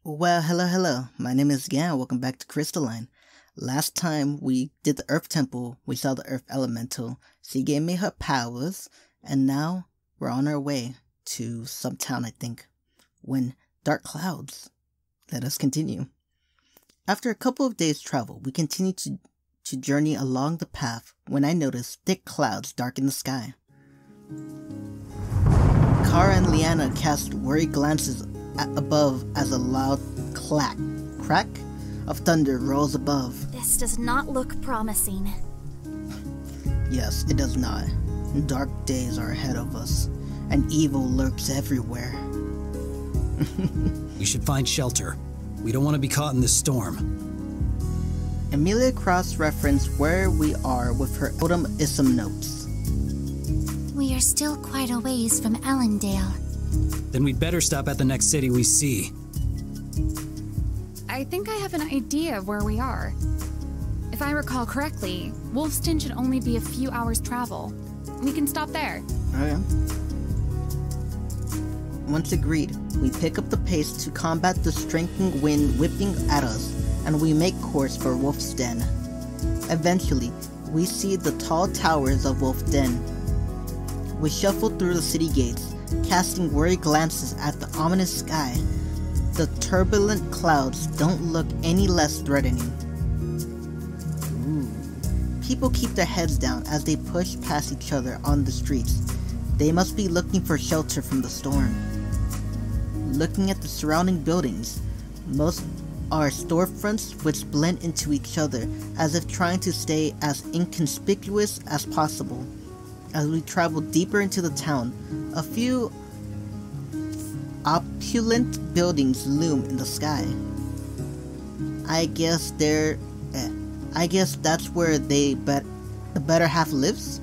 Well, hello. My name is Leanna. Welcome back to Crystalline. Last time we did the Earth Temple, we saw the Earth Elemental. She gave me her powers, and now we're on our way to some town, I think. When dark clouds. Let us continue. After a couple of days' travel, we continued to journey along the path when I noticed thick clouds darken the sky. Kara and Leanna cast worried glances above as a loud crack of thunder rolls above. This does not look promising. Yes, it does not. Dark days are ahead of us, and evil lurks everywhere. We should find shelter. We don't want to be caught in this storm. Amelia cross-referenced where we are with her autumn-ism notes. We are still quite a ways from Ellendale. Then we'd better stop at the next city we see. I think I have an idea of where we are. If I recall correctly, Wolfston should only be a few hours' travel. We can stop there. Okay. Once agreed, we pick up the pace to combat the strengthening wind whipping at us, and we make course for Wolf's Den. Eventually, we see the tall towers of Wolf's Den. We shuffle through the city gates, casting worried glances at the ominous sky. The turbulent clouds don't look any less threatening. Ooh. People keep their heads down as they push past each other on the streets. They must be looking for shelter from the storm. Looking at the surrounding buildings, most are storefronts which blend into each other as if trying to stay as inconspicuous as possible. As we travel deeper into the town, a few opulent buildings loom in the sky. I guess that's where the better half lives?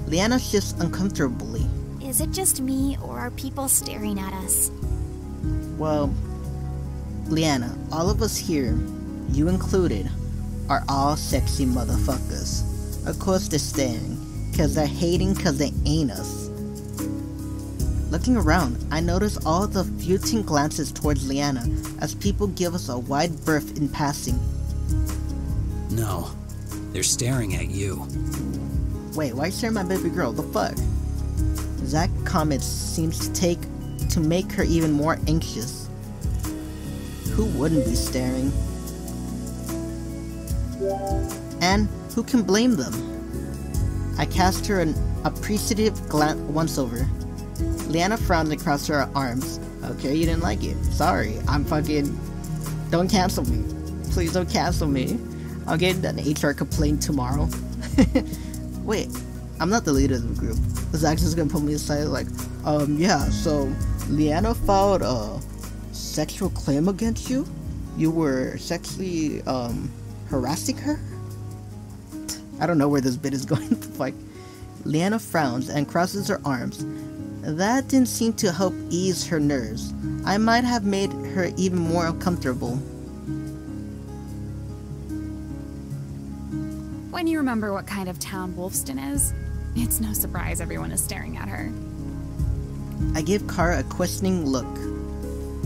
Leanna shifts uncomfortably. Is it just me, or are people staring at us? Well, Leanna, all of us here, you included, are all sexy motherfuckers. Of course they're staring, cause they're hating cause they ain't us. Looking around, I notice all the fleeting glances towards Leanna as people give us a wide berth in passing. No, they're staring at you. Wait, why staring at my baby girl? The fuck? That comment seems to make her even more anxious. Who wouldn't be staring? And who can blame them? I cast her an appreciative glance once over. Leanna frowned across her arms. Okay, you didn't like it. Sorry, I'm fucking... Don't cancel me. Please don't cancel me. I'll get an HR complaint tomorrow. Wait, I'm not the leader of the group. Zach's just gonna put me aside like, yeah, so Leanna filed a sexual claim against you? You were sexually, harassing her? I don't know where this bit is going. Like, Leanna frowns and crosses her arms. That didn't seem to help ease her nerves. I might have made her even more uncomfortable. When you remember what kind of town Wolfston is, it's no surprise everyone is staring at her. I give Kara a questioning look.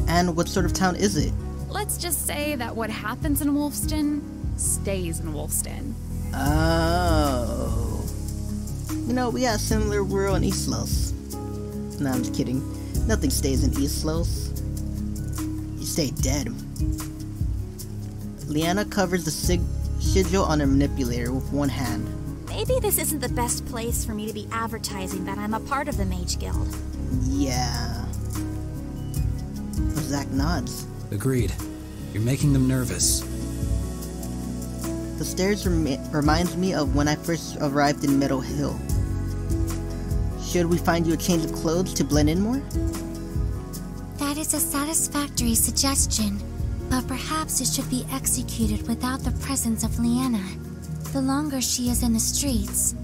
And what sort of town is it? Let's just say that what happens in Wolfston stays in Wolfston. Oh. You know, we got a similar world in Eastlos. Nah, I'm just kidding. Nothing stays in Eastlos. You stay dead. Leanna covers the sigil on her manipulator with one hand. Maybe this isn't the best place for me to be advertising that I'm a part of the Mage Guild. Yeah. Zach nods. Agreed. You're making them nervous. The stairs reminds me of when I first arrived in Meadow Hill. Should we find you a change of clothes to blend in more? That is a satisfactory suggestion, but perhaps it should be executed without the presence of Leanna. The longer she is in the streets,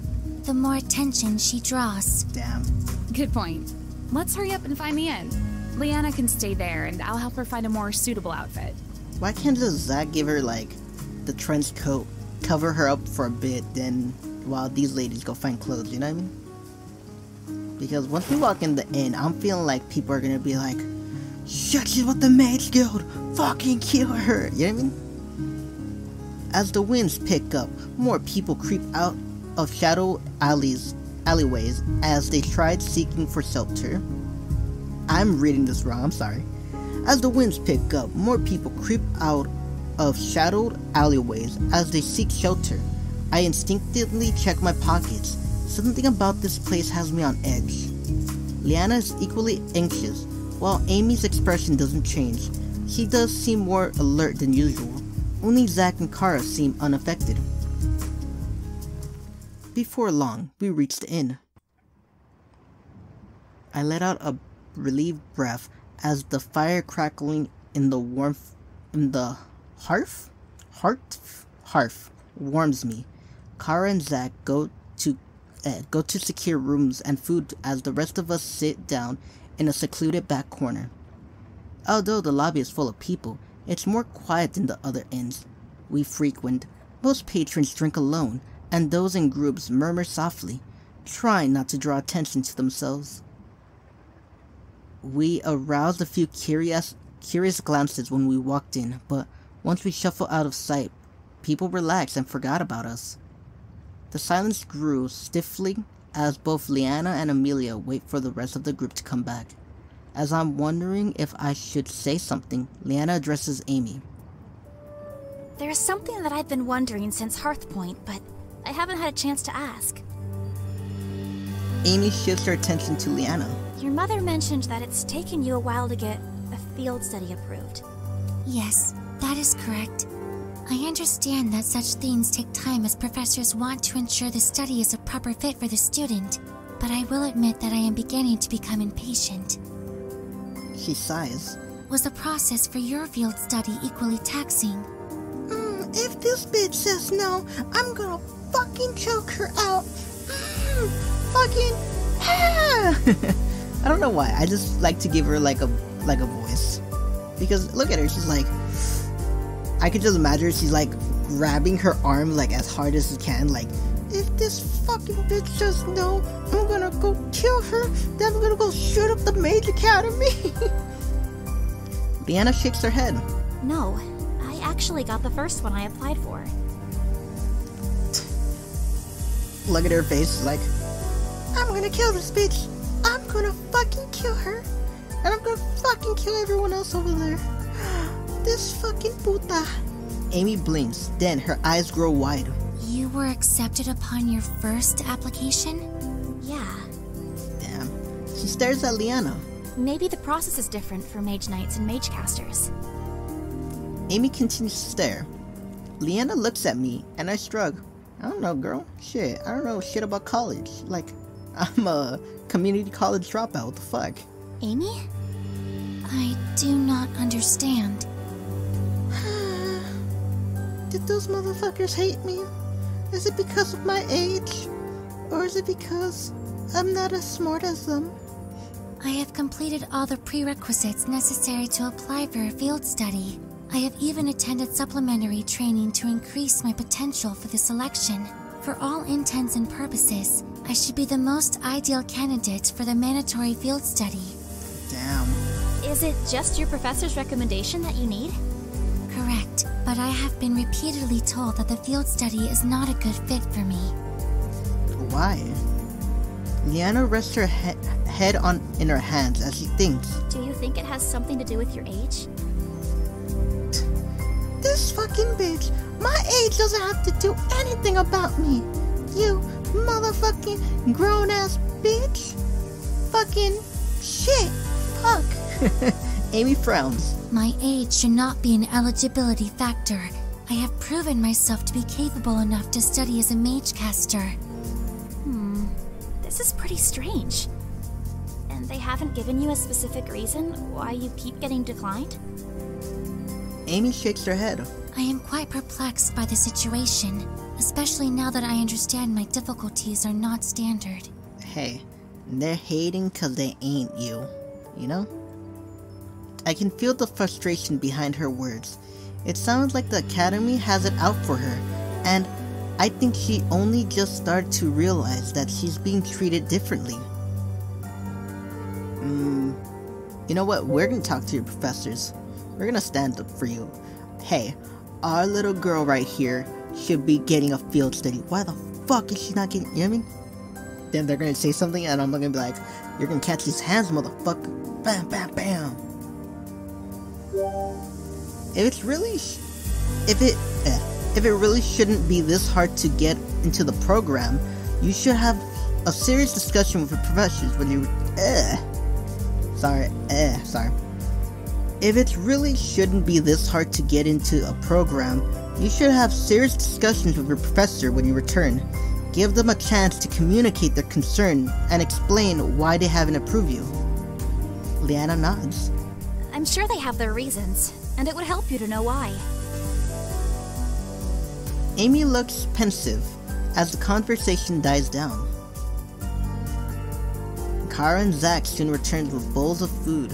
the more attention she draws. Damn. Good point. Let's hurry up and find the inn. Leanna can stay there, and I'll help her find a more suitable outfit. Why can't just Zach give her, like, the trench coat, cover her up for a bit, then while these ladies go find clothes, you know what I mean? Because once we walk in the inn, I'm feeling like people are gonna be like, shit, she's with the Mage Guild, fucking kill her, you know what I mean? As the winds pick up, more people creep out of shadow alleyways as they tried seeking for shelter. I'm reading this wrong, I'm sorry. As the winds pick up, more people creep out of shadowed alleyways as they seek shelter. I instinctively check my pockets. Something about this place has me on edge. Leanna is equally anxious, while Amy's expression doesn't change. She does seem more alert than usual. Only Zack and Kara seem unaffected. Before long, we reached the inn. I let out a relieved breath as the fire crackling in the warmth in the hearth warms me. Kara and Zack go to secure rooms and food as the rest of us sit down in a secluded back corner. Although the lobby is full of people, it's more quiet than the other inns we frequent. Most patrons drink alone, and those in groups murmur softly, trying not to draw attention to themselves. We aroused a few curious glances when we walked in, but once we shuffled out of sight, people relaxed and forgot about us. The silence grew stiffly as both Leanna and Amelia wait for the rest of the group to come back. As I'm wondering if I should say something, Leanna addresses Amy. There's something that I've been wondering since Hearthpoint, but I haven't had a chance to ask. Amy shifts her attention to Leanna. Your mother mentioned that it's taken you a while to get a field study approved. Yes, that is correct. I understand that such things take time as professors want to ensure the study is a proper fit for the student, but I will admit that I am beginning to become impatient. She sighs. Was the process for your field study equally taxing? If this bitch says no, I'm gonna fucking choke her out. Fucking I don't know why, I just like to give her like a voice. Because look at her, she's like, I could just imagine her, she's like grabbing her arm like as hard as she can, like, if this fucking bitch says no, I'm gonna go kill her, then I'm gonna go shoot up the Mage Academy. Leanna shakes her head. No, I actually got the first one I applied for. Look at her face, like, I'm gonna kill this bitch. I'm gonna fucking kill her. And I'm gonna fucking kill everyone else over there. This fucking puta. Amy blinks, then her eyes grow wide. You were accepted upon your first application? Yeah. Damn. She stares at Leanna. Maybe the process is different for Mage-Knights and Mage-Casters. Amy continues to stare. Leanna looks at me, and I shrug. I don't know, girl. Shit, I don't know shit about college. Like, I'm a community college dropout, what the fuck? Amy? I do not understand. Did those motherfuckers hate me? Is it because of my age? Or is it because I'm not as smart as them? I have completed all the prerequisites necessary to apply for a field study. I have even attended supplementary training to increase my potential for the selection. For all intents and purposes, I should be the most ideal candidate for the mandatory field study. Damn. Is it just your professor's recommendation that you need? Correct, but I have been repeatedly told that the field study is not a good fit for me. Why? Leanna rests her head in her hands as she thinks. Do you think it has something to do with your age? This fucking bitch! My age doesn't have to do anything about me! You motherfucking grown-ass bitch! Fucking shit! Fuck! Amy frowns. My age should not be an eligibility factor. I have proven myself to be capable enough to study as a mage caster. This is pretty strange. And they haven't given you a specific reason why you keep getting declined? Amy shakes her head. I am quite perplexed by the situation, especially now that I understand my difficulties are not standard. Hey, they're hating cause they ain't you, you know? I can feel the frustration behind her words. It sounds like the academy has it out for her, and I think she only just started to realize that she's being treated differently. You know what? We're gonna talk to your professors. We're gonna stand up for you. Hey, our little girl right here should be getting a field study. Why the fuck is she not getting, you know what I mean? Then they're gonna say something and I'm gonna be like, you're gonna catch these hands, motherfucker. Bam, bam, bam. If it really shouldn't be this hard to get into the program, you should have a serious discussion with your professors when you, sorry. If it really shouldn't be this hard to get into a program, you should have serious discussions with your professor when you return. Give them a chance to communicate their concern and explain why they haven't approved you. Leanna nods. I'm sure they have their reasons, and it would help you to know why. Amy looks pensive as the conversation dies down. Kara and Zach soon return with bowls of food,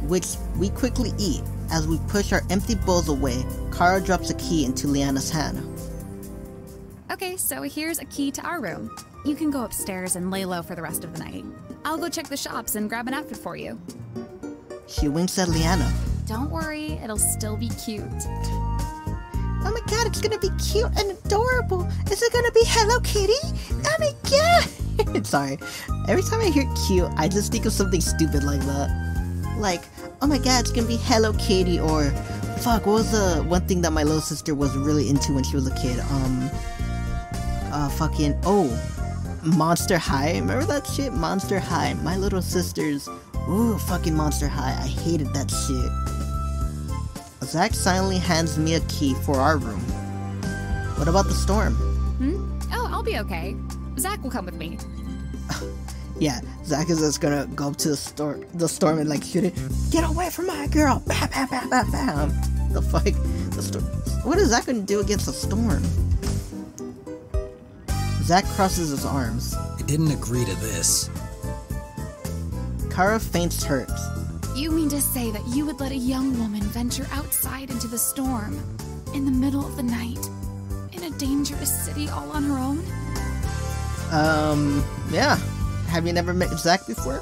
which we quickly eat. As we push our empty bowls away, Kara drops a key into Leanna's hand. Okay, so here's a key to our room. You can go upstairs and lay low for the rest of the night. I'll go check the shops and grab an outfit for you. She winks at Leanna. Don't worry, it'll still be cute. Oh my god, it's gonna be cute and adorable. Is it gonna be Hello Kitty? Oh my god! Sorry. Every time I hear cute, I just think of something stupid like that. Like, oh my god, it's gonna be Hello Kitty, or fuck, what was the one thing that my little sister was really into when she was a kid? Monster High. Remember that shit? Monster High. My little sister's, ooh, fucking Monster High. I hated that shit. Zach silently hands me a key for our room. What about the storm? Oh, I'll be okay. Zach will come with me. Yeah, Zach is just gonna go up to the storm and like shoot it. Get away from my girl! Bam, bam, bam, bam, bam. The fuck? The storm. What is Zach gonna do against a storm? Zach crosses his arms. I didn't agree to this. Kara faints hurt. You mean to say that you would let a young woman venture outside into the storm, in the middle of the night, in a dangerous city all on her own? Yeah. Have you never met Zach before?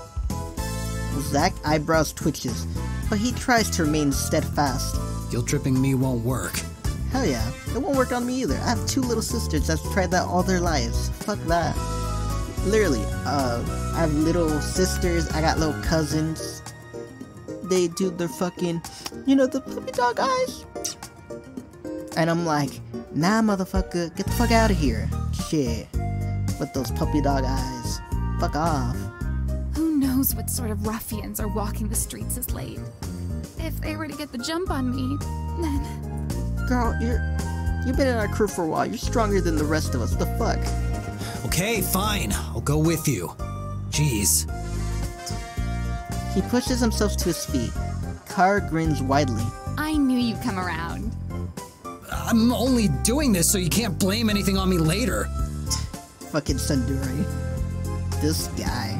Zach's eyebrows twitches, but he tries to remain steadfast. Guilt-tripping me won't work. Hell yeah, it won't work on me either. I have 2 little sisters that's tried that all their lives. Fuck that. Literally, I have little sisters, I got little cousins. They do their fucking, you know, the puppy dog eyes. And I'm like, nah, motherfucker, get the fuck out of here. Shit. With those puppy dog eyes. Fuck off. Who knows what sort of ruffians are walking the streets as late? If they were to get the jump on me, then... Girl, you've been in our crew for a while. You're stronger than the rest of us. The fuck? Okay, fine. I'll go with you. Jeez. He pushes himself to his feet. Kara grins widely. I knew you'd come around. I'm only doing this so you can't blame anything on me later. Fucking Sunduri. This guy.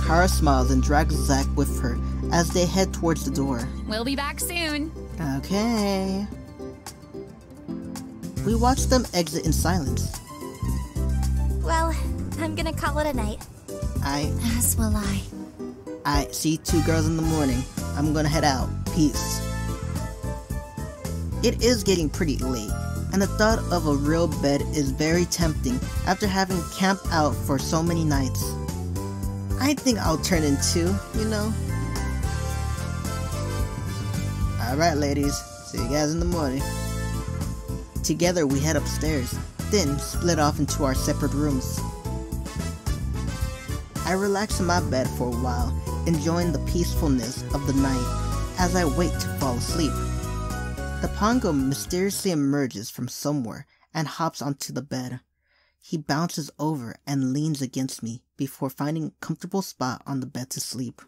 Kara smiles and drags Zach with her as they head towards the door. We'll be back soon. Okay. We watch them exit in silence. Well, I'm gonna call it a night. As will I. I see 2 girls in the morning. I'm gonna head out. Peace. It is getting pretty late, and the thought of a real bed is very tempting after having camped out for so many nights. I think I'll turn in 2, you know? Alright ladies, see you guys in the morning. Together we head upstairs, then split off into our separate rooms. I relax in my bed for a while, enjoying the peacefulness of the night as I wait to fall asleep. The Pongo mysteriously emerges from somewhere and hops onto the bed. He bounces over and leans against me before finding a comfortable spot on the bed to sleep.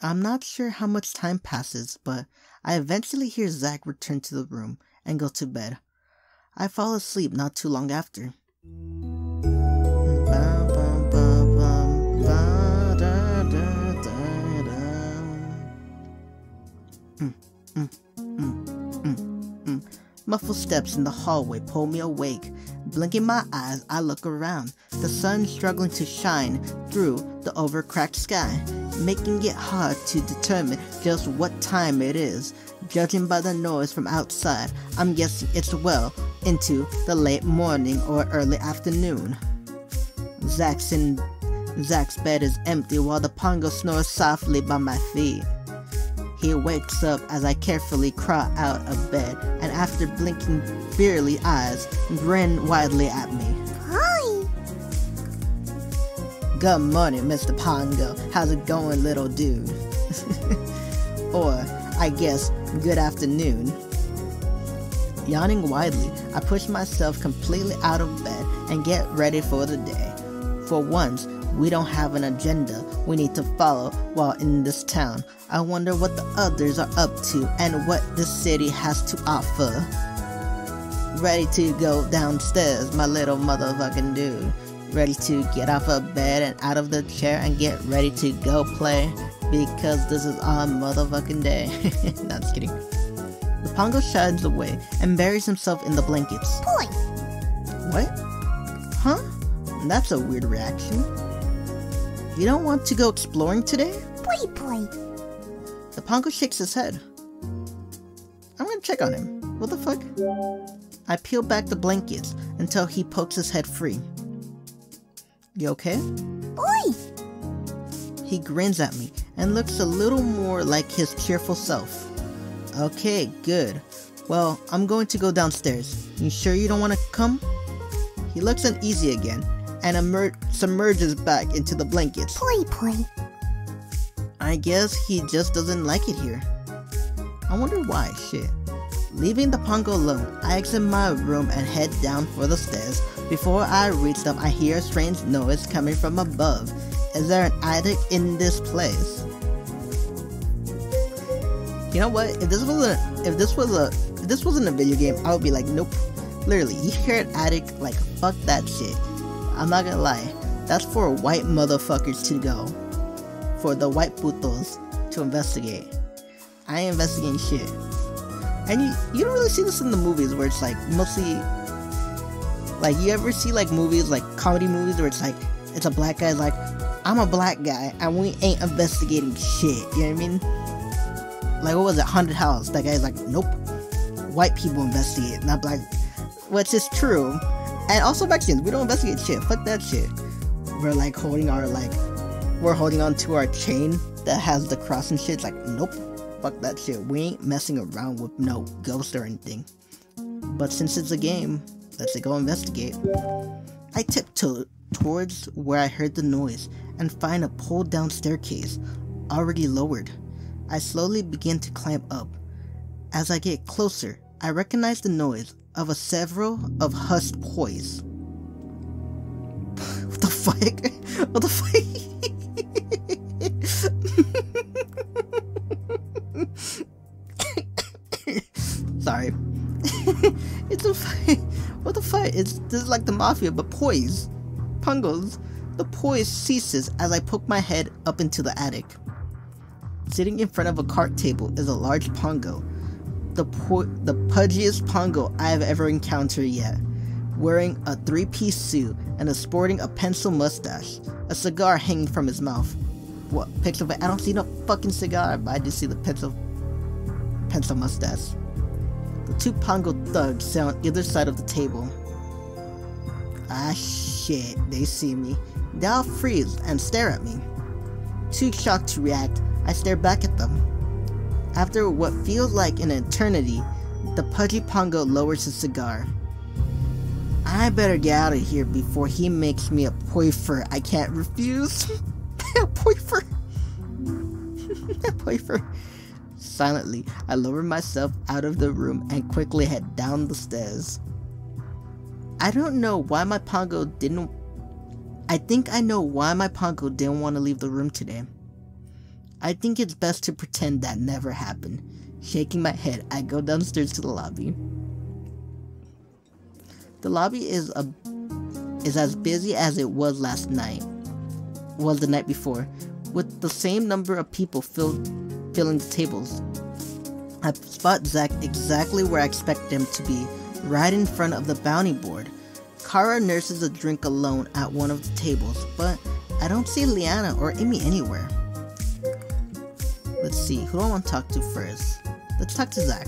I'm not sure how much time passes, but I eventually hear Zach return to the room and go to bed. I fall asleep not too long after. Muffled steps in the hallway pull me awake. Blinking my eyes, I look around. The sun struggling to shine through the overcracked sky, making it hard to determine just what time it is. Judging by the noise from outside, I'm guessing it's well into the late morning or early afternoon. Zach's bed is empty while the pongo snores softly by my feet. He wakes up as I carefully crawl out of bed, and after blinking beery eyes, grin widely at me. Hi! Good morning, Mr. Pongo. How's it going, little dude? Or, I guess, good afternoon. Yawning widely, I push myself completely out of bed and get ready for the day. For once, we don't have an agenda we need to follow while in this town. I wonder what the others are up to and what this city has to offer. Ready to go downstairs, my little motherfucking dude. Ready to get off of bed and out of the chair and get ready to go play, because this is our motherfucking day. No, just kidding. The pongo shies away and buries himself in the blankets. Poi! What? Huh? That's a weird reaction. You don't want to go exploring today? Poi! The pongo shakes his head. I'm gonna check on him. What the fuck? I peel back the blankets until he pokes his head free. You okay? Poi! He grins at me and looks a little more like his cheerful self. Okay, good. Well, I'm going to go downstairs. You sure you don't want to come? He looks uneasy again and submerges back into the blankets. Poi! I guess he just doesn't like it here. I wonder why, shit. Leaving the pongo alone, I exit my room and head down for the stairs. Before I reach them, I hear a strange noise coming from above. Is there an attic in this place? You know what? If this wasn't a video game, I would be like, nope. Literally, you hear an attic, like, fuck that shit. I'm not gonna lie. That's for white motherfuckers to go. For the white putos to investigate. I ain't investigating shit. And you don't really see this in the movies where it's like mostly like, you ever see like movies, like comedy movies where it's like it's a black guy's like, I'm a black guy and we ain't investigating shit, you know what I mean? Like, what was it, Haunted House? That guy's like, nope, white people investigate, not black, which is true. And also Mexicans, we don't investigate shit, fuck that shit. We're like holding on to our chain that has the cross and shit. It's like, nope, fuck that shit. We ain't messing around with no ghosts or anything. But since it's a game, let's go investigate. I tiptoe towards where I heard the noise and find a pulled down staircase, already lowered. I slowly begin to climb up. As I get closer, I recognize the noise of several of hushed pois. What the fuck? What the fuck? Sorry. It's a fight. What the fuck? This is like the mafia, but pois. Pongos. The poise ceases as I poke my head up into the attic. Sitting in front of a cart table is a large pongo. The pudgiest pongo I have ever encountered yet. Wearing a three-piece suit and sporting a pencil mustache. A cigar hanging from his mouth. What? PixelFade? I don't see no fucking cigar, but I just see the pencil mustache. The two pongo thugs sit on either side of the table. Ah shit, they see me. They all freeze and stare at me. Too shocked to react, I stare back at them. After what feels like an eternity, the pudgy pongo lowers his cigar. I better get out of here before he makes me a poi-ffer I can't refuse. A poi-ffer. A poi-ffer. Silently, I lower myself out of the room and quickly head down the stairs. I don't know why my pongo didn't... I think I know why my pongo didn't want to leave the room today. I think it's best to pretend that never happened. Shaking my head, I go downstairs to the lobby. The lobby is as busy as it was the night before, with the same number of people filling the tables. I spot Zach exactly where I expect him to be, right in front of the bounty board. Kara nurses a drink alone at one of the tables, but I don't see Leanna or Amy anywhere. Let's see, who do I want to talk to first? Let's talk to Zach.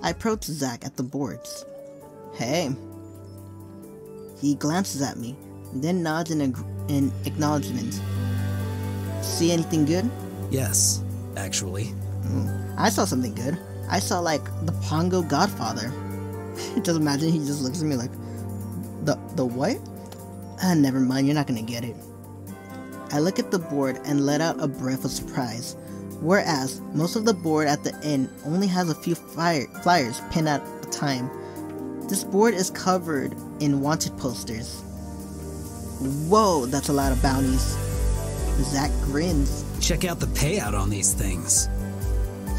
I approach Zach at the boards. Hey. He glances at me, then nods in acknowledgement. See anything good? Yes, actually. I saw something good. I saw, like, the Pongo Godfather. Just imagine he just looks at me like, the what? Never mind, you're not gonna get it. I look at the board and let out a breath of surprise. Whereas, most of the board at the end only has a few flyers pinned at a time. This board is covered in wanted posters. Whoa, that's a lot of bounties. Zach grins. Check out the payout on these things.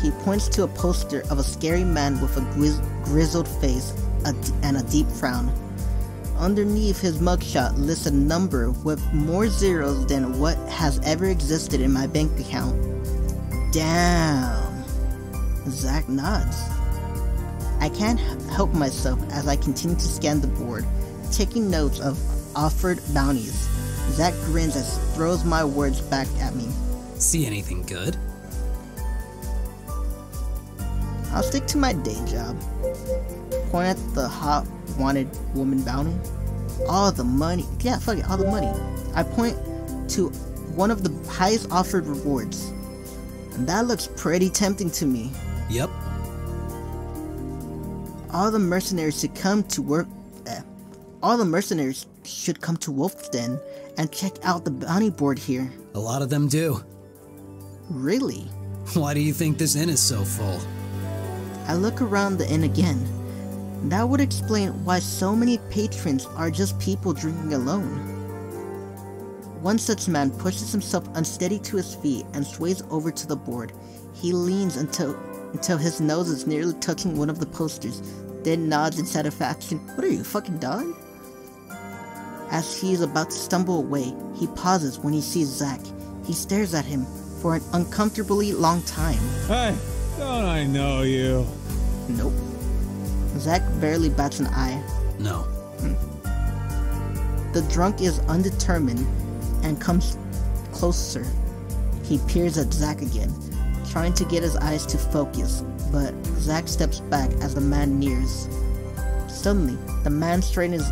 He points to a poster of a scary man with a grizzled face and a deep frown. Underneath his mugshot lists a number with more zeros than what has ever existed in my bank account. Damn. Zach nods. I can't help myself as I continue to scan the board, taking notes of offered bounties. Zach grins as he throws my words back at me. See anything good? I'll stick to my day job. Point at the hot wanted woman bounty. All the money. Yeah, fuck it, all the money. I point to one of the highest offered rewards. And that looks pretty tempting to me. Yep. All the mercenaries should come to work. All the mercenaries should come to Wolf's Den and check out the bounty board here. A lot of them do. Really? Why do you think this inn is so full? I look around the inn again. That would explain why so many patrons are just people drinking alone. One such man pushes himself unsteady to his feet and sways over to the board. He leans until his nose is nearly touching one of the posters, then nods in satisfaction. What are you, fucking dog? As he is about to stumble away, he pauses when he sees Zach. He stares at him for an uncomfortably long time. Hey, don't I know you? Nope. Zach barely bats an eye. No. The drunk is undetermined and comes closer. He peers at Zach again, trying to get his eyes to focus, but Zach steps back as the man nears. Suddenly, the man straightens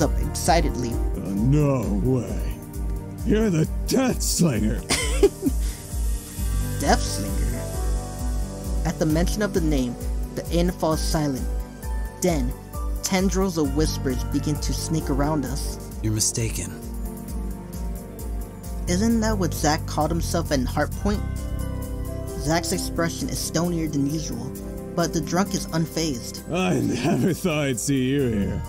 up excitedly. No way. You're the Death Slinger. Death Slinger? At the mention of the name, the inn falls silent. Then, tendrils of whispers begin to sneak around us. You're mistaken. Isn't that what Zach called himself in Heartpoint? Zach's expression is stonier than usual, but the drunk is unfazed. I never thought I'd see you here.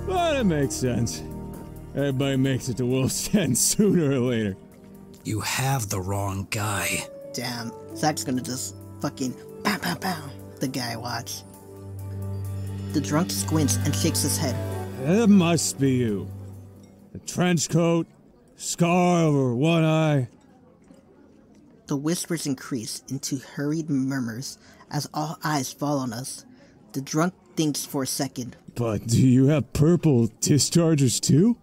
But it makes sense. Everybody makes it to Wolf's Den sooner or later. You have the wrong guy. Damn, Zach's gonna just fucking pow pow pow the guy, watch. The drunk squints and shakes his head. That must be you. A trench coat, scar over one eye. The whispers increase into hurried murmurs as all eyes fall on us. The drunk thinks for a second. But do you have purple dischargers too?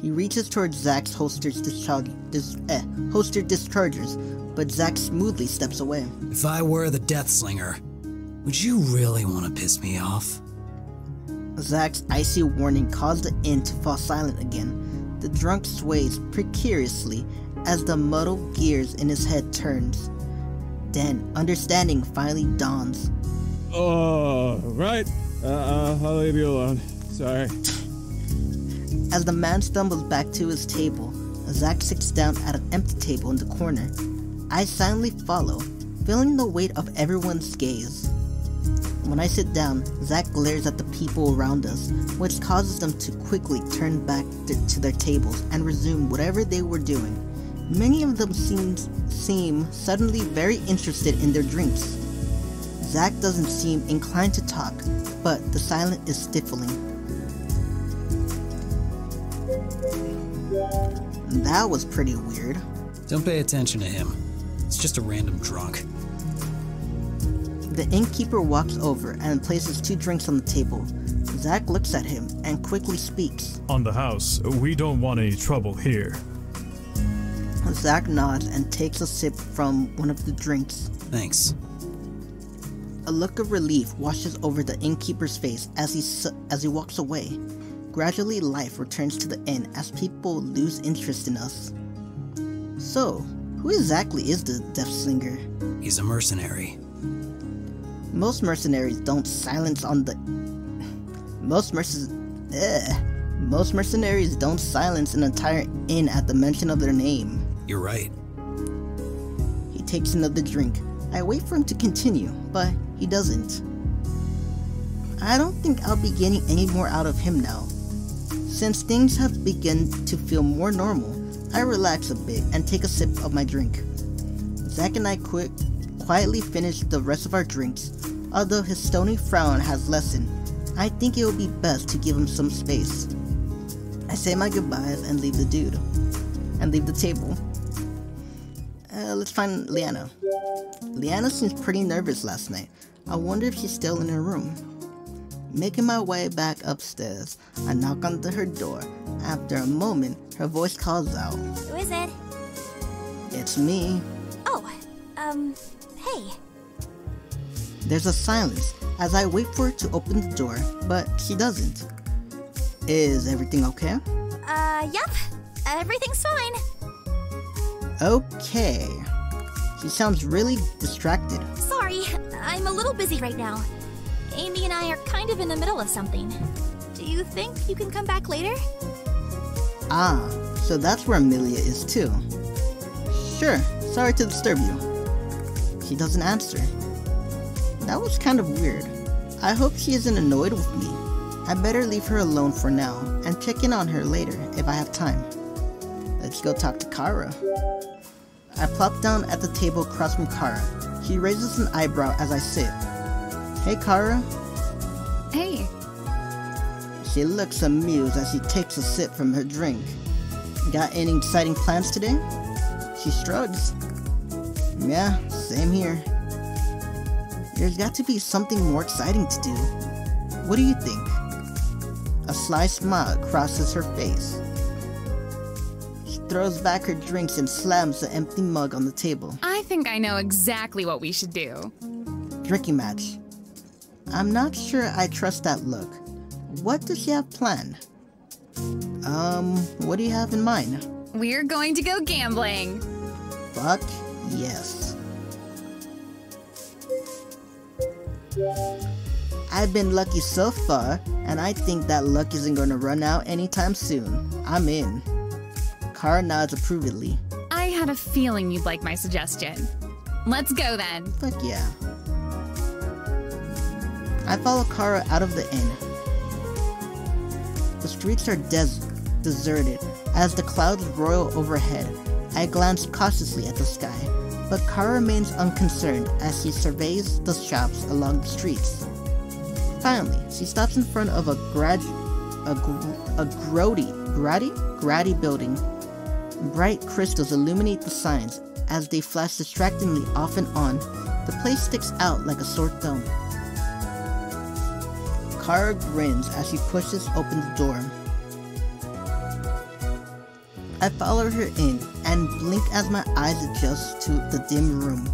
He reaches towards Zach's holstered dischargers, but Zach smoothly steps away. If I were the Death Slinger, would you really want to piss me off? Zach's icy warning caused the inn to fall silent again. The drunk sways precariously as the muddled gears in his head turns. Then, understanding finally dawns. Oh, right. I'll leave you alone. Sorry. As the man stumbles back to his table, Zach sits down at an empty table in the corner. I silently follow, feeling the weight of everyone's gaze. When I sit down, Zach glares at the people around us, which causes them to quickly turn back to their tables and resume whatever they were doing. Many of them seem suddenly very interested in their drinks. Zach doesn't seem inclined to talk, but the silence is stifling. That was pretty weird. Don't pay attention to him. It's just a random drunk. The innkeeper walks over and places 2 drinks on the table. Zach looks at him and quickly speaks. On the house, we don't want any trouble here. Zach nods and takes a sip from one of the drinks. Thanks. A look of relief washes over the innkeeper's face as he walks away. Gradually, life returns to the inn as people lose interest in us. So, who exactly is the Death Slinger? He's a mercenary. Most mercenaries don't silence on the... Most mercenaries don't silence an entire inn at the mention of their name. You're right. He takes another drink. I wait for him to continue, but he doesn't. I don't think I'll be getting any more out of him now. Since things have begun to feel more normal, I relax a bit and take a sip of my drink. Zach and I quietly finish the rest of our drinks. Although his stony frown has lessened, I think it would be best to give him some space. I say my goodbyes and leave the table. Let's find Leanna. Leanna seems pretty nervous last night. I wonder if she's still in her room. Making my way back upstairs, I knock on her door. After a moment, her voice calls out. Who is it? It's me. Oh, hey. There's a silence as I wait for her to open the door, but she doesn't. Is everything okay? Yep. Everything's fine. Okay. She sounds really distracted. Sorry, I'm a little busy right now. Amy and I are kind of in the middle of something. Do you think you can come back later? Ah, so that's where Amelia is too. Sure, sorry to disturb you. She doesn't answer. That was kind of weird. I hope she isn't annoyed with me. I better leave her alone for now and check in on her later if I have time. Let's go talk to Kara. I plop down at the table across from Kara. She raises an eyebrow as I sit. Hey Kara. Hey. She looks amused as she takes a sip from her drink. Got any exciting plans today? She shrugs. Yeah, same here. There's got to be something more exciting to do. What do you think? A sly smile crosses her face. She throws back her drinks and slams the empty mug on the table. I think I know exactly what we should do. Drinking match. I'm not sure I trust that look. What does she have planned? What do you have in mind? We're going to go gambling. Fuck yes. I've been lucky so far, and I think that luck isn't gonna run out anytime soon. I'm in. Kara nods approvingly. I had a feeling you'd like my suggestion. Let's go then. Fuck yeah. I follow Kara out of the inn. The streets are deserted as the clouds roil overhead. I glance cautiously at the sky, but Kara remains unconcerned as she surveys the shops along the streets. Finally, she stops in front of a grady building. Bright crystals illuminate the signs as they flash distractingly off and on. The place sticks out like a sore thumb. Kara grins as she pushes open the door. I follow her in and blink as my eyes adjust to the dim room.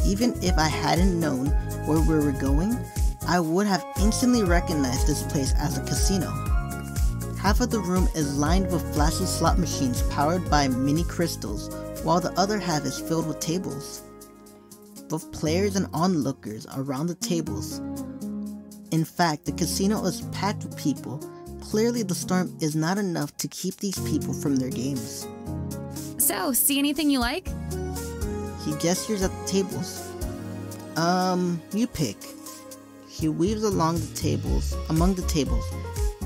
Even if I hadn't known where we were going, I would have instantly recognized this place as a casino. Half of the room is lined with flashy slot machines powered by mini crystals, while the other half is filled with tables. Both players and onlookers around the tables. In fact, the casino is packed with people. Clearly the storm is not enough to keep these people from their games. So, see anything you like? He gestures at the tables. You pick. He weaves among the tables,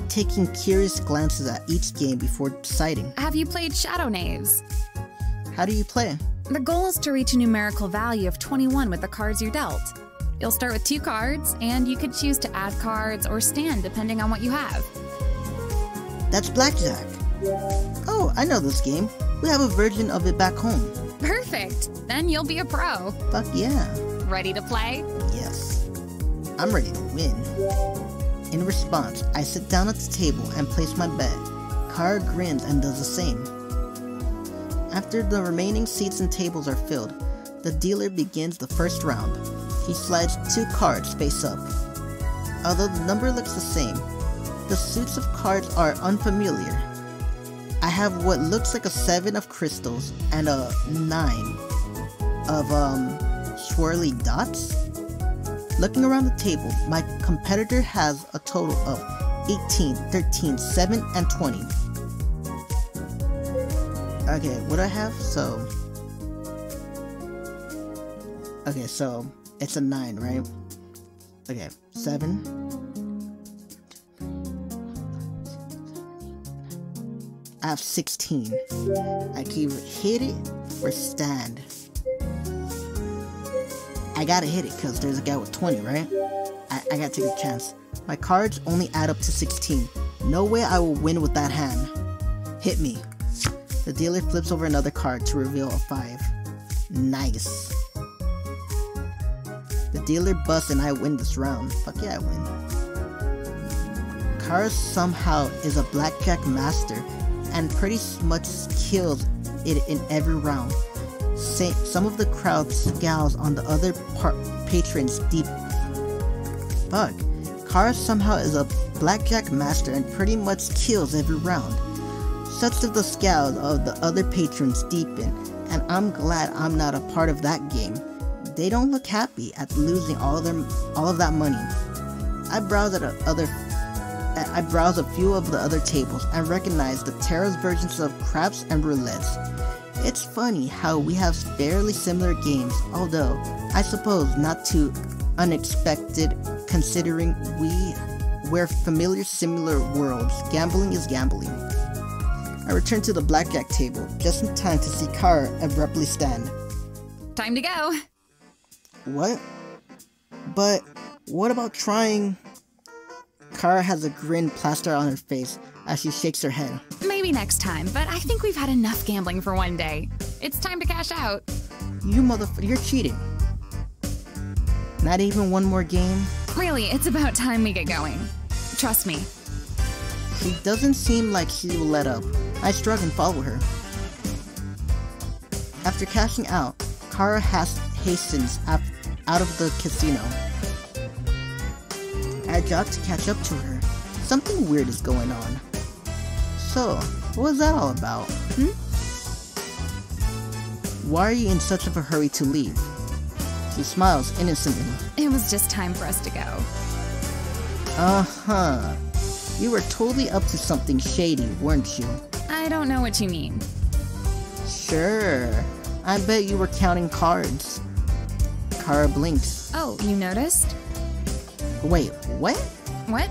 taking curious glances at each game before deciding. Have you played Shadow Knaves? How do you play? The goal is to reach a numerical value of 21 with the cards you dealt. You'll start with 2 cards, and you could choose to add cards or stand depending on what you have. That's blackjack. Oh, I know this game. We have a version of it back home. Perfect. Then you'll be a pro. Fuck yeah. Ready to play? Yes. I'm ready to win. In response, I sit down at the table and place my bet. Kara grins and does the same. After the remaining seats and tables are filled, the dealer begins the first round. He slides 2 cards face up. Although the number looks the same, the suits of cards are unfamiliar. I have what looks like a 7 of crystals and a 9 of swirly dots. Looking around the table, my competitor has a total of 18, 13, 7, and 20. Okay, what do I have? So it's a 9, right? Okay, 7. I have 16. I can either hit it or stand. I gotta hit it because there's a guy with 20, right? I gotta take a chance. My cards only add up to 16. No way I will win with that hand. Hit me. The dealer flips over another card to reveal a 5. Nice. The dealer busts and I win this round. Fuck yeah, I win. Kara somehow is a blackjack master and pretty much kills it in every round. Some of the crowd scowls on the other patrons deep. Fuck. Kara somehow is a blackjack master and pretty much kills every round. Such of the scowls of the other patrons deepen, and I'm glad I'm not a part of that game. They don't look happy at losing all of that money. I browse a few of the other tables and recognize the Terra's versions of craps and roulettes. It's funny how we have fairly similar games, although I suppose not too unexpected considering we're familiar similar worlds. Gambling is gambling. I return to the blackjack table, just in time to see Kara abruptly stand. Time to go. What? But what about trying? Kara has a grin plastered on her face as she shakes her head. Maybe next time, but I think we've had enough gambling for one day. It's time to cash out. You motherfucker, you're cheating. Not even one more game? Really, it's about time we get going. Trust me. She doesn't seem like she will let up. I shrug and follow her. After cashing out, Kara hastens out of the casino. I jog to catch up to her. Something weird is going on. So, what was that all about? Why are you in such of a hurry to leave? She smiles innocently. It was just time for us to go. Uh-huh. You were totally up to something shady, weren't you? I don't know what you mean. Sure. I bet you were counting cards. Kara blinks. Oh, you noticed? Wait, what? What?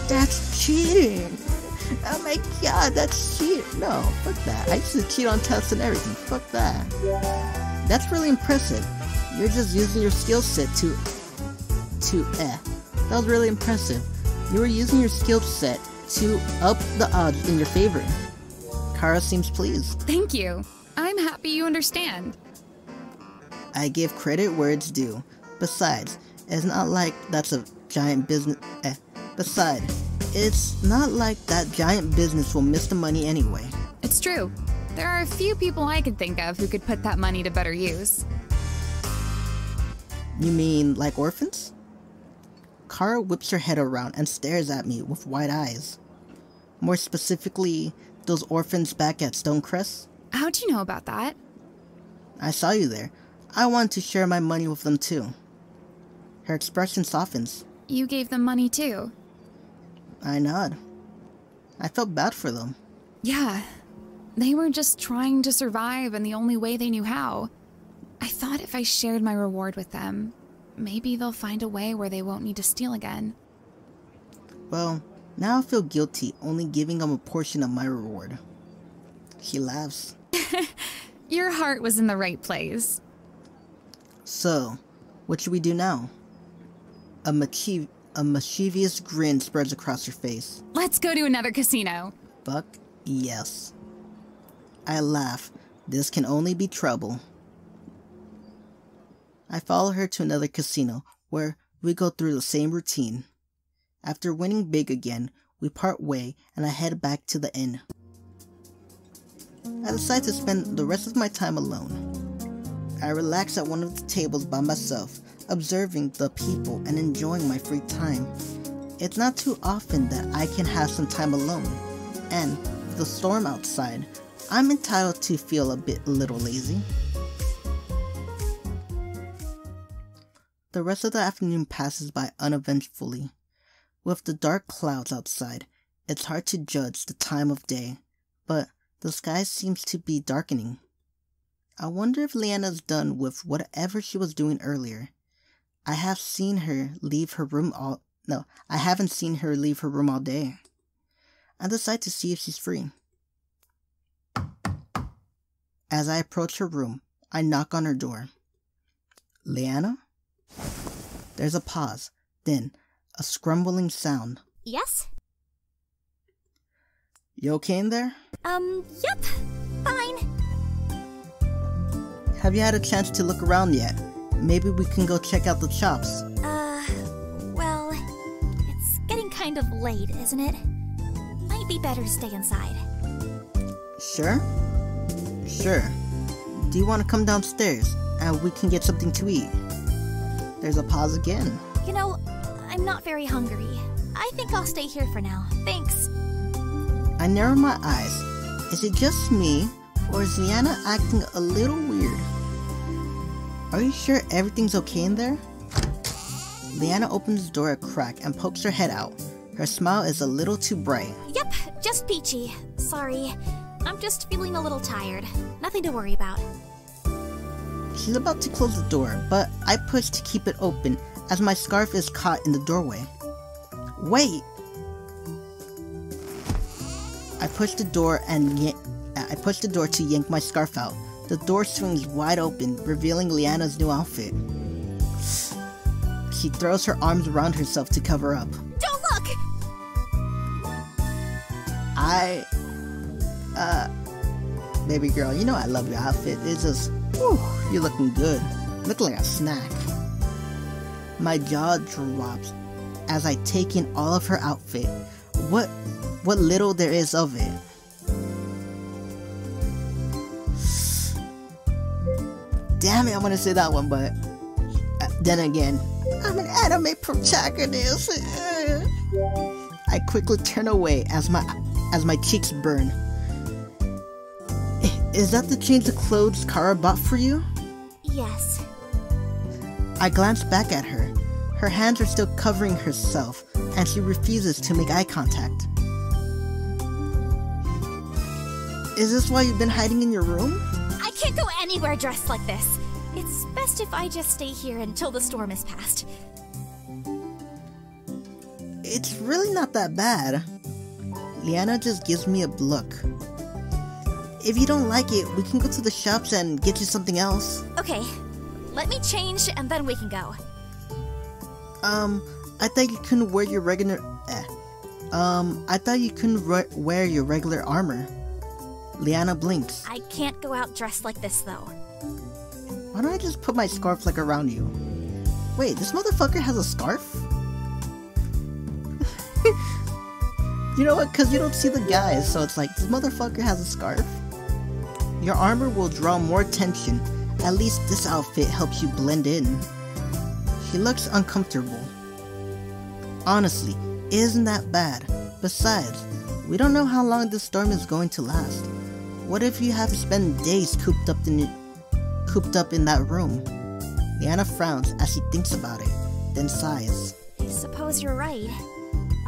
That's cheating! Oh my god, that's cheating! No, fuck that. I used to cheat on tests and everything. Fuck that. That's really impressive. You're just using your skill set That was really impressive. You were using your skill set to up the odds in your favor. Kara seems pleased. Thank you. I'm happy you understand. I give credit where it's due. Besides, it's not like that's a giant business. It's not like that giant business will miss the money anyway. It's true. There are a few people I could think of who could put that money to better use. You mean like orphans? Kara whips her head around and stares at me with wide eyes. More specifically, those orphans back at Stonecrest. How'd you know about that? I saw you there. I want to share my money with them too. Her expression softens. You gave them money too? I nod. I felt bad for them. Yeah. They were just trying to survive in the only way they knew how. I thought if I shared my reward with them, maybe they'll find a way where they won't need to steal again. Well, now I feel guilty only giving them a portion of my reward. She laughs. Your heart was in the right place. So, what should we do now? A A mischievous grin spreads across her face. Let's go to another casino. Fuck yes. I laugh. This can only be trouble. I follow her to another casino, where we go through the same routine. After winning big again, we part way and I head back to the inn. I decide to spend the rest of my time alone. I relax at one of the tables by myself, observing the people and enjoying my free time. It's not too often that I can have some time alone, and with the storm outside, I'm entitled to feel a little lazy. The rest of the afternoon passes by uneventfully. With the dark clouds outside, it's hard to judge the time of day, but the sky seems to be darkening. I wonder if Leanna's done with whatever she was doing earlier. I haven't seen her leave her room all day. I decide to see if she's free. As I approach her room, I knock on her door. Leanna? There's a pause, then a scrumbling sound. Yes? You okay in there? Yep. Fine. Have you had a chance to look around yet? Maybe we can go check out the shops. Well, it's getting kind of late, isn't it? Might be better to stay inside. Sure? Sure. Do you want to come downstairs and we can get something to eat? There's a pause again. You know, I'm not very hungry. I think I'll stay here for now. Thanks. I narrow my eyes. Is it just me, or is Leanna acting a little weird? Are you sure everything's okay in there? Leanna opens the door a crack and pokes her head out. Her smile is a little too bright. Yep, just peachy. Sorry. I'm just feeling a little tired. Nothing to worry about. She's about to close the door, but I push to keep it open as my scarf is caught in the doorway. Wait! I push the door to yank my scarf out. The door swings wide open, revealing Leanna's new outfit. She throws her arms around herself to cover up. Don't look! Baby girl, you know I love your outfit. It's just, whew, you're looking good. Looking like a snack. My jaw drops as I take in all of her outfit. What little there is of it. Damn it, I want to say that one, but then again, I'm an anime protagonist. I quickly turn away as my cheeks burn. Is that the change of clothes Kara bought for you? Yes. I glance back at her. Her hands are still covering herself, and she refuses to make eye contact. Is this why you've been hiding in your room? I can't go anywhere dressed like this. It's best if I just stay here until the storm is past. It's really not that bad. Leanna just gives me a look. If you don't like it, we can go to the shops and get you something else. Okay, let me change and then we can go. I thought you couldn't wear your regular... I thought you couldn't wear your regular armor. Leanna blinks. I can't go out dressed like this, though. Why don't I just put my scarf like around you? Wait, this motherfucker has a scarf? You know what? Because you don't see the guys, so it's like, this motherfucker has a scarf. Your armor will draw more attention. At least this outfit helps you blend in. She looks uncomfortable. Honestly, it isn't that bad. Besides, we don't know how long this storm is going to last. What if you have to spend days cooped up in that room? Leanna frowns as she thinks about it, then sighs. I suppose you're right.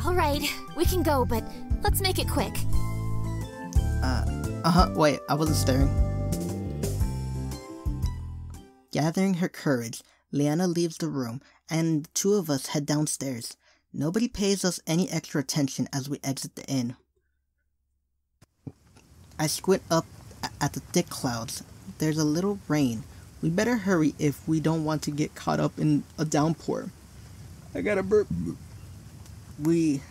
Alright, we can go, but let's make it quick. Wait, I wasn't staring. Gathering her courage, Leanna leaves the room, and the two of us head downstairs. Nobody pays us any extra attention as we exit the inn. I squint up at the thick clouds. There's a little rain. We better hurry if we don't want to get caught up in a downpour. I gotta burp.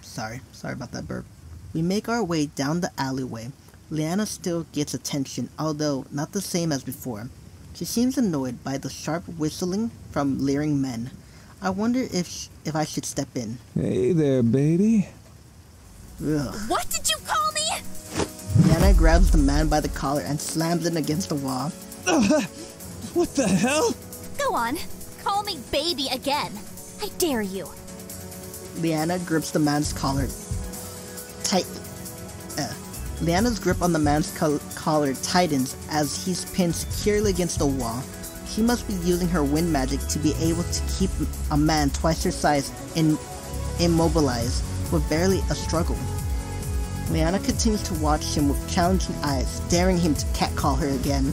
Sorry about that burp. We make our way down the alleyway. Leanna still gets attention, although not the same as before. She seems annoyed by the sharp whistling from leering men. I wonder if I should step in. Hey there, baby. Ugh. What did you call me? Leanna grabs the man by the collar and slams him against the wall. What the hell? Go on. Call me baby again. I dare you. Leanna grips the man's collar tight. Leanna's grip on the man's collar tightens as he's pinned securely against the wall. She must be using her wind magic to be able to keep a man twice her size immobilized with barely a struggle. Leanna continues to watch him with challenging eyes, daring him to catcall her again.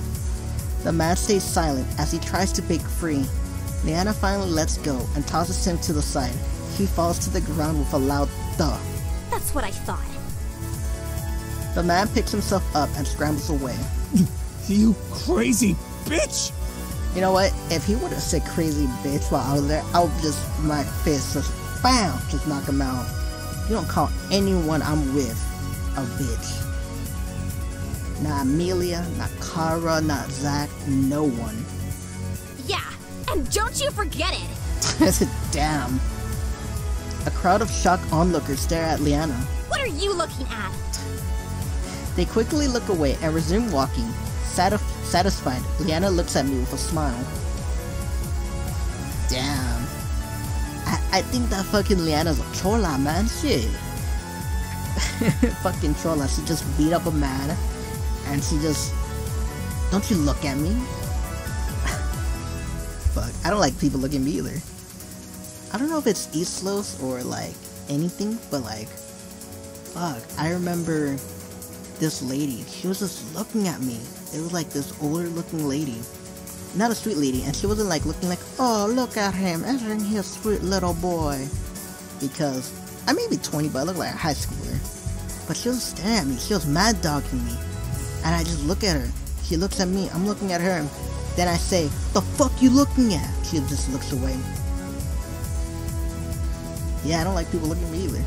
The man stays silent as he tries to break free. Leanna finally lets go and tosses him to the side. He falls to the ground with a loud thud. That's what I thought. The man picks himself up and scrambles away. You crazy bitch! You know what? If he would have said crazy bitch while I was there, I would just, my fist just, BAM! Just knock him out. You don't call anyone I'm with a bitch. Not Amelia, not Kara, not Zach, no one. Yeah, and don't you forget it! Damn. A crowd of shocked onlookers stare at Leanna. What are you looking at? They quickly look away and resume walking. Satisfied, Leanna looks at me with a smile. Damn. I think that fucking Leanna's a Chola, man. Shit. Fucking Chola. She just beat up a man. And she just... Don't you look at me? Fuck. I don't like people looking at me either. I don't know if it's East Los or like anything, but like... Fuck. I remember this lady. She was just looking at me. It was like this older looking lady. Not a sweet lady, and she wasn't like looking like, oh, look at him, isn't he a sweet little boy? Because I may be 20, but I look like a high schooler. But she was staring at me, she was mad dogging me. And I just look at her. She looks at me, I'm looking at her. Then I say, the fuck you looking at? She just looks away. Yeah, I don't like people looking at me either.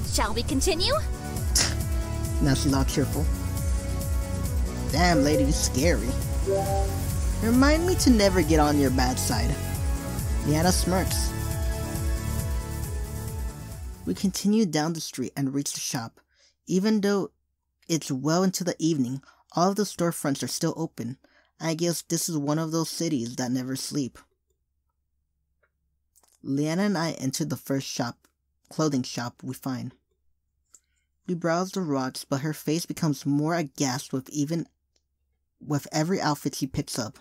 Shall we continue? Now she's all cheerful. Damn, lady, you're scary. Remind me to never get on your bad side. Leanna smirks. We continue down the street and reach the shop. Even though it's well into the evening, all of the storefronts are still open. I guess this is one of those cities that never sleep. Leanna and I enter the first clothing shop we find. We browse the rugs, but her face becomes more aghast with every outfit she picks up.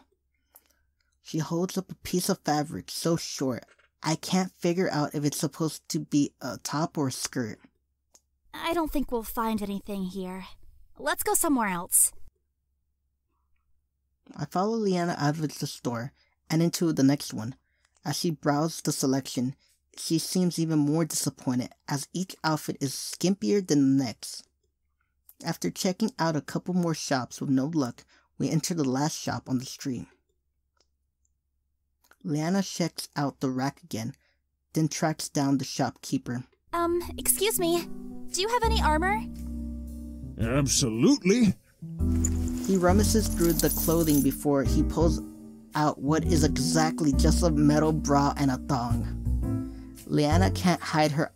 She holds up a piece of fabric so short, I can't figure out if it's supposed to be a top or a skirt. I don't think we'll find anything here. Let's go somewhere else. I follow Leanna out of the store and into the next one. As she browses the selection, she seems even more disappointed as each outfit is skimpier than the next. After checking out a couple more shops with no luck, we enter the last shop on the street. Leanna checks out the rack again, then tracks down the shopkeeper. Excuse me. Do you have any armor? Absolutely. He rummages through the clothing before he pulls out what is exactly just a metal bra and a thong. Leanna can't hide her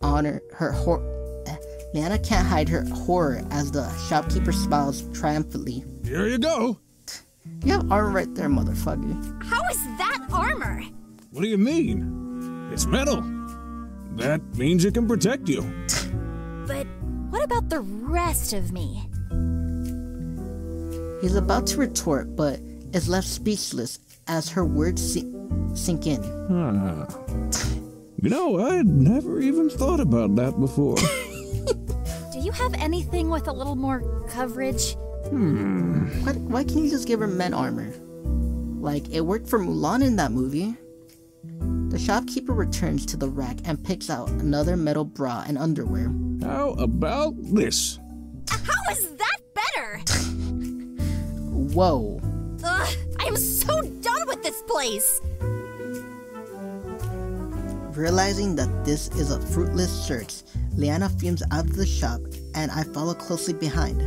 horror as the shopkeeper smiles triumphantly. Here you go. You have armor right there, motherfucker. How is that armor? What do you mean? It's metal. That means it can protect you. But what about the rest of me? He's about to retort, but is left speechless as her words sink in. You know, I'd never even thought about that before. Do you have anything with a little more coverage? Why can't you just give her men armor? Like, it worked for Mulan in that movie. The shopkeeper returns to the rack and picks out another metal bra and underwear. How about this? How is that better? Whoa. Ugh, I am so done with this place! Realizing that this is a fruitless search, Leanna fumes out of the shop and I follow closely behind.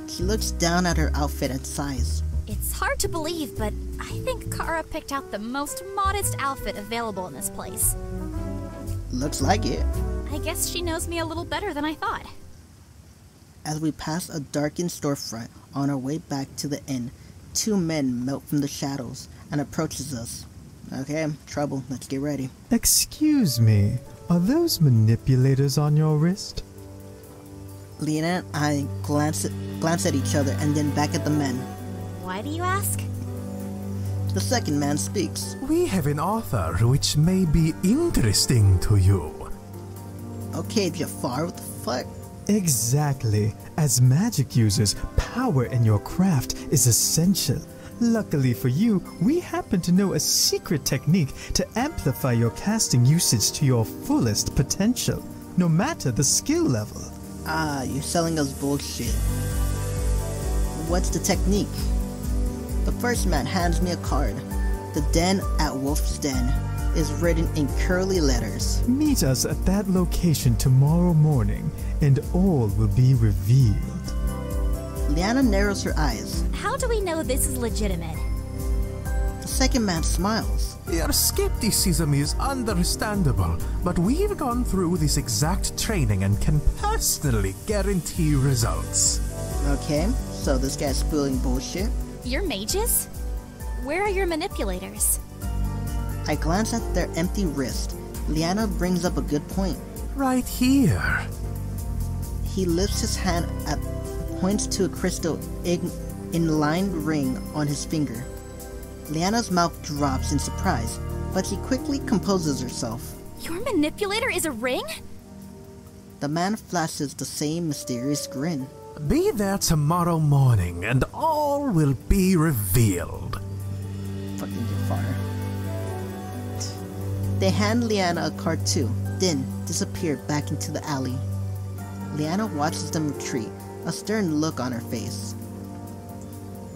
She looks down at her outfit and sighs. It's hard to believe, but I think Kara picked out the most modest outfit available in this place. Looks like it. I guess she knows me a little better than I thought. As we pass a darkened storefront on our way back to the inn, two men melt from the shadows and approaches us. Okay, trouble. Let's get ready. Excuse me, are those manipulators on your wrist? Leanna and I glance at each other and then back at the men. Why do you ask? The second man speaks. We have an offer which may be interesting to you. Okay, Jafar, what the fuck? Exactly. As magic users, power in your craft is essential. Luckily for you, we happen to know a secret technique to amplify your casting usage to your fullest potential, no matter the skill level. Ah, you're selling us bullshit. What's the technique? The first man hands me a card. The den at Wolf's Den is written in curly letters. Meet us at that location tomorrow morning, and all will be revealed. Leanna narrows her eyes. How do we know this is legitimate? The second man smiles. Your skepticism is understandable, but we've gone through this exact training and can personally guarantee results. Okay, so this guy's spilling bullshit. You're mages? Where are your manipulators? I glance at their empty wrist. Leanna brings up a good point. Right here. He lifts his hand and points to a crystal inlined ring on his finger. Leanna's mouth drops in surprise, but she quickly composes herself. Your manipulator is a ring? The man flashes the same mysterious grin. Be there tomorrow morning and all will be revealed. Fucking Jafar. They hand Leanna a card too, then disappear back into the alley. Leanna watches them retreat, a stern look on her face.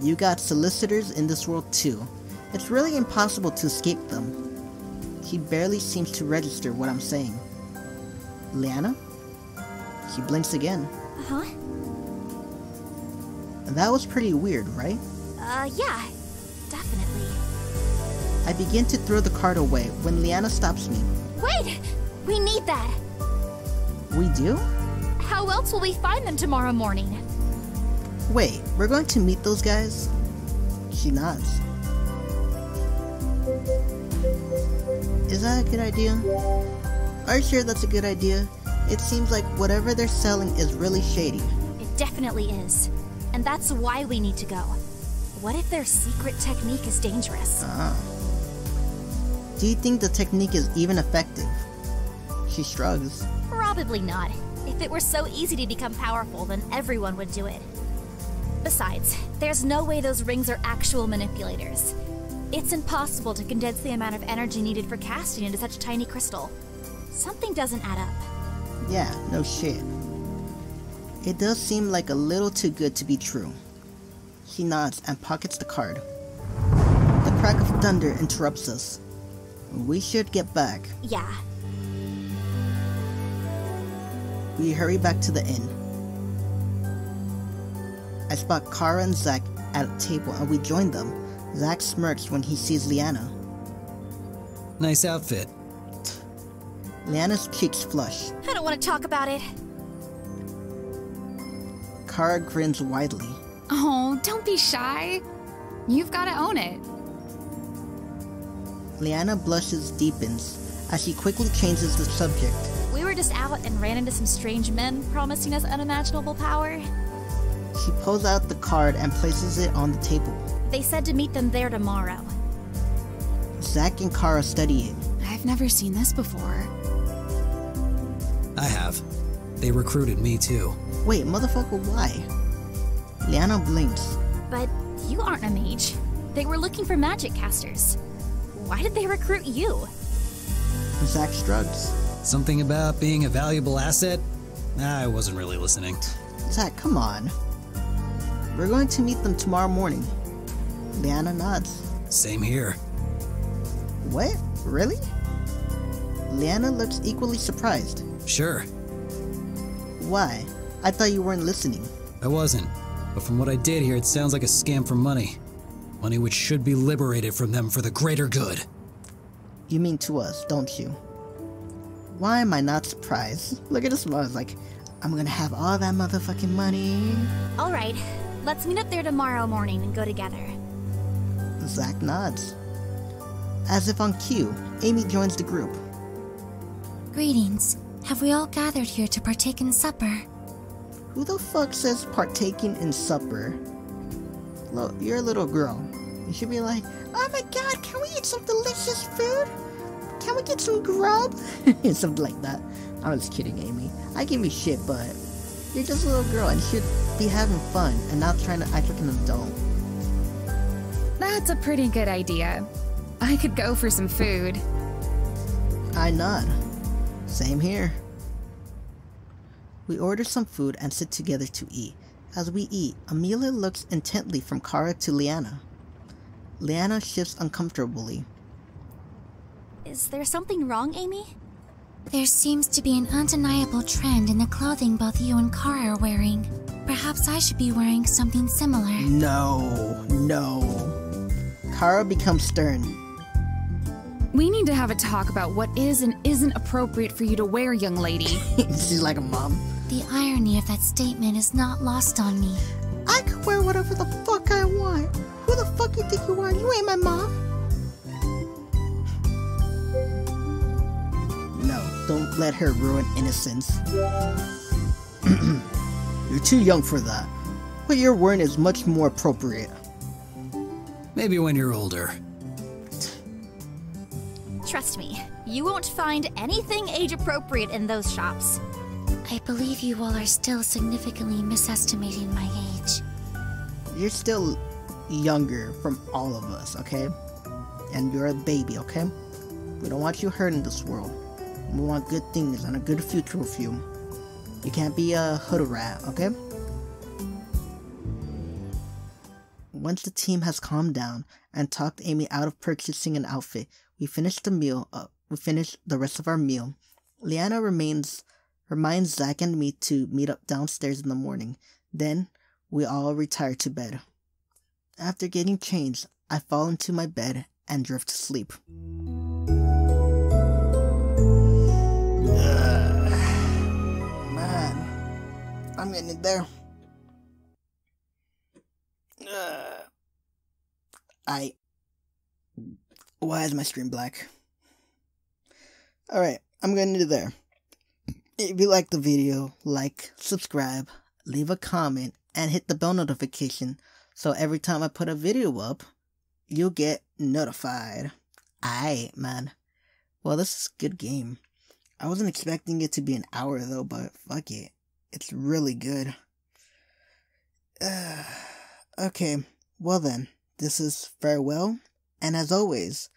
You got solicitors in this world too. It's really impossible to escape them. He barely seems to register what I'm saying. Leanna? She blinks again. Huh? That was pretty weird, right? Yeah, definitely. I begin to throw the card away when Leanna stops me. Wait! We need that! We do? How else will we find them tomorrow morning? Wait, we're going to meet those guys? She nods. Is that a good idea? Are you sure that's a good idea? It seems like whatever they're selling is really shady. It definitely is. And that's why we need to go. What if their secret technique is dangerous? Do you think the technique is even effective? She shrugs. Probably not. If it were so easy to become powerful, then everyone would do it. Besides, there's no way those rings are actual manipulators. It's impossible to condense the amount of energy needed for casting into such a tiny crystal. Something doesn't add up. Yeah, no shit. It does seem like a little too good to be true. She nods and pockets the card. The crack of thunder interrupts us. We should get back. Yeah. We hurry back to the inn. I spot Kara and Zack at a table and we join them. Zack smirks when he sees Leanna. Nice outfit. Leanna's cheeks flush. I don't want to talk about it. Kara grins widely. Oh, don't be shy. You've got to own it. Leanna blushes deepens as she quickly changes the subject. We were just out and ran into some strange men promising us unimaginable power. She pulls out the card and places it on the table. They said to meet them there tomorrow. Zack and Kara study it. I've never seen this before. I have. They recruited me too. Wait, motherfucker, why? Leanna blinks. But you aren't a mage. They were looking for magic casters. Why did they recruit you? Zack shrugs. Something about being a valuable asset? I wasn't really listening. Zack, come on. We're going to meet them tomorrow morning. Leanna nods. Same here. What? Really? Leanna looks equally surprised. Sure. Why? I thought you weren't listening. I wasn't. But from what I did hear, it sounds like a scam for money. Money which should be liberated from them for the greater good. You mean to us, don't you? Why am I not surprised? Look at this smile. It's like, I'm gonna have all that motherfucking money. Alright, let's meet up there tomorrow morning and go together. Zach nods. As if on cue, Amy joins the group. Greetings. Have we all gathered here to partake in supper? Who the fuck says partaking in supper? Look, you're a little girl. You should be like, oh my god, can we eat some delicious food? Can we get some grub? Something like that. I'm just kidding, Amy. I give you shit, but you're just a little girl and you should be having fun and not trying to act like an adult. That's a pretty good idea. I could go for some food. I nod. Same here. We order some food and sit together to eat. As we eat, Amelia looks intently from Kara to Leanna. Leanna shifts uncomfortably. Is there something wrong, Amy? There seems to be an undeniable trend in the clothing both you and Kara are wearing. Perhaps I should be wearing something similar. No. Kara becomes stern. We need to have a talk about what is and isn't appropriate for you to wear, young lady. She's like a mom. The irony of that statement is not lost on me. I can wear whatever the fuck I want. Who the fuck you think you are? You ain't my mom. No, don't let her ruin innocence. You're too young for that. What you're wearing is much more appropriate. Maybe when you're older. Trust me, you won't find anything age-appropriate in those shops. I believe you all are still significantly misestimating my age. You're still younger from all of us, okay? And you're a baby, okay? We don't want you hurt in this world. We want good things and a good future with you. You can't be a hood rat, okay? Once the team has calmed down and talked Amy out of purchasing an outfit, we finish the rest of our meal. Leanna reminds Zach and me to meet up downstairs in the morning. Then, we all retire to bed. After getting changed, I fall into my bed and drift to sleep. Man, I'm getting there. Why is my screen black? Alright, I'm getting to there. If you like the video, like, subscribe, leave a comment, and hit the bell notification so every time I put a video up, you'll get notified. Aight, man. Well, this is a good game. I wasn't expecting it to be an hour though, but fuck it. It's really good. Okay, well then, this is farewell, and as always,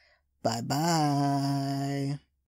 bye-bye.